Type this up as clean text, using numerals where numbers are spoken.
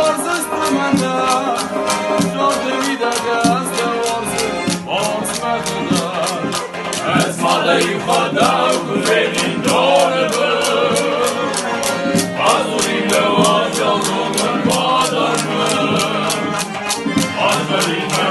Orză strămânda, joc de vida gazda, orză mătânda. Ez male yuhadau, venin dore bă, azurile oace-au rogă-n badar mă, azurile